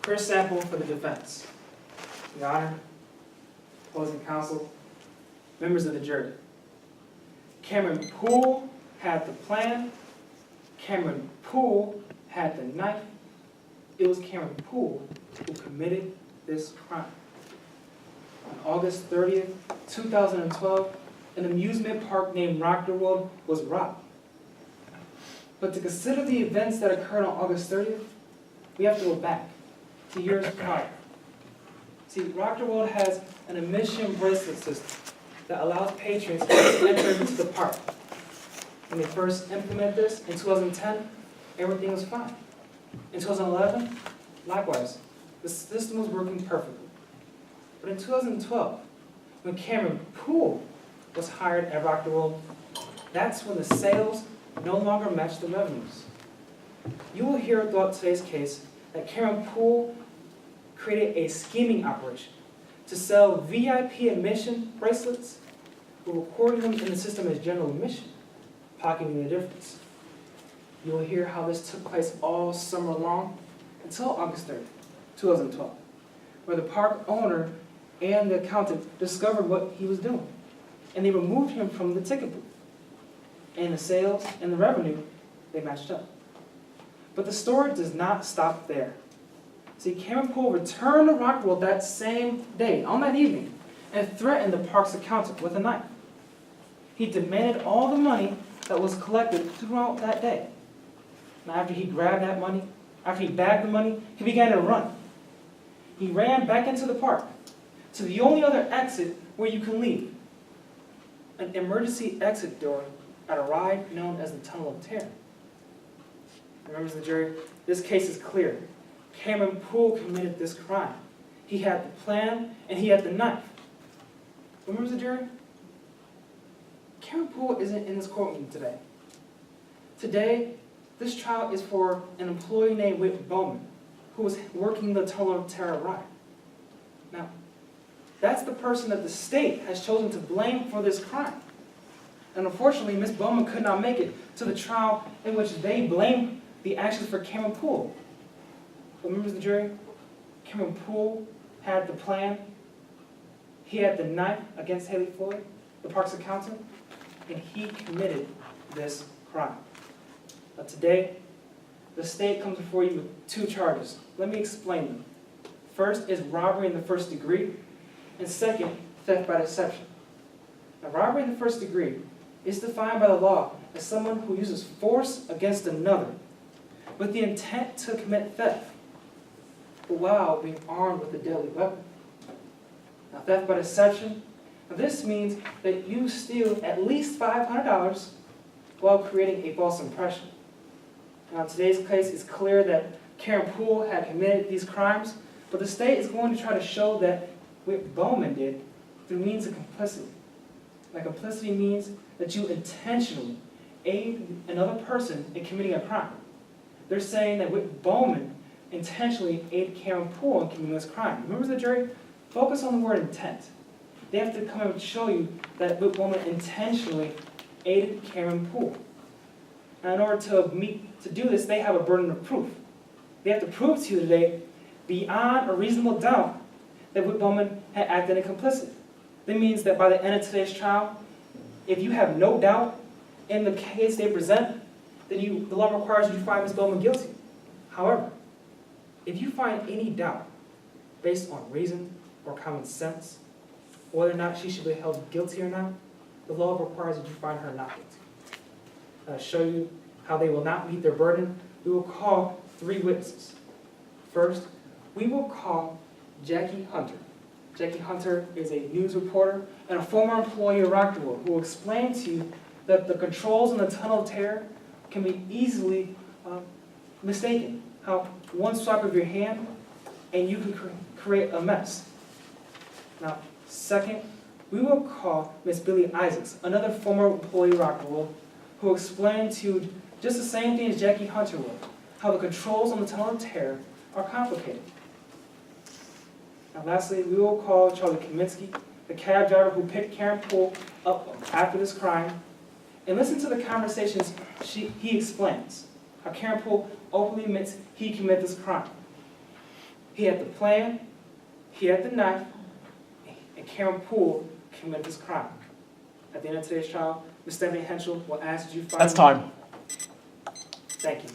Chris Sample for the defense. Your Honor, opposing counsel, members of the jury. Cameron Poole had the plan. Cameron Poole had the knife. It was Cameron Poole who committed this crime. On August 30th, 2012, an amusement park named Rockdale was robbed. But to consider the events that occurred on August 30th, we have to go back to years prior. See, Rockdale has an admission bracelet system that allows patrons to enter into the park. When they first implemented this in 2010, everything was fine. In 2011, likewise, the system was working perfectly. But in 2012, when Cameron Poole was hired at Rockdale, that's when the sales no longer matched the revenues. You will hear throughout today's case that Cameron Poole created a scheming operation to sell VIP admission bracelets, but recording them in the system as general admission, pocketing the difference. You will hear how this took place all summer long until August 3rd, 2012, where the park owner and the accountant discovered what he was doing, and they removed him from the ticket booth. And the sales and the revenue, they matched up. But the story does not stop there. See, Cameron Poole returned to Rockdale that same day, on that evening, and threatened the park's accountant with a knife. He demanded all the money that was collected throughout that day. Now, after he grabbed that money, after he bagged the money, he began to run. He ran back into the park to the only other exit where you can leave, an emergency exit door at a ride known as the Tunnel of Terror. Members of the jury, this case is clear. Cameron Poole committed this crime. He had the plan and he had the knife. But members of the jury, Cameron Poole isn't in this courtroom today. Today, this trial is for an employee named Whit Bowman, who was working the Tunnel of Terror ride. Now, that's the person that the state has chosen to blame for this crime. And unfortunately, Ms. Bowman could not make it to the trial in which they blamed the actions for Cameron Poole. But members of the jury, Cameron Poole had the plan. He had the knife against Haley Floyd, the park's accountant, and he committed this crime. But today, the state comes before you with two charges. Let me explain them. First is robbery in the first degree, and second, theft by deception. Now, robbery in the first degree is defined by the law as someone who uses force against another with the intent to commit theft, but while being armed with a deadly weapon. Now, theft by deception, now this means that you steal at least $500 while creating a false impression. Now, in today's case, it's clear that Cameron Poole had committed these crimes, but the state is going to try to show that what Bowman did through means of complicity. Now, complicity means that you intentionally aid another person in committing a crime. They're saying that Whit Bowman intentionally aided Cameron Poole in committing this crime. Members of the jury, focus on the word intent. They have to come and show you that Whit Bowman intentionally aided Cameron Poole. Now, in order to do this, they have a burden of proof. They have to prove to you today, beyond a reasonable doubt, that Whit Bowman had acted in complicity. That means that by the end of today's trial, if you have no doubt in the case they present, then the law requires you to find Ms. Bowman guilty. However, if you find any doubt based on reason or common sense, whether or not she should be held guilty or not, the law requires that you find her not guilty. To show you how they will not meet their burden, we will call three witnesses. First, we will call Jackie Hunter. Jackie Hunter is a news reporter and a former employee of Rockdale who will explain to you that the controls in the Tunnel of Terror can be easily mistaken. How one swipe of your hand and you can create a mess. Now, second, we will call Miss Billie Isaacs, another former employee of Rockdale, who will explain to you just the same thing as Jackie Hunter will, how the controls on the Tunnel of Terror are complicated. And lastly, we will call Charlie Kaminsky, the cab driver who picked Cameron Poole up after this crime, and listen to the conversations he explains, how Cameron Poole openly admits he committed this crime. He had the plan, he had the knife, and Cameron Poole committed this crime. At the end of today's trial, Ms. Stephanie Henschel will ask you. That's time. Thank you.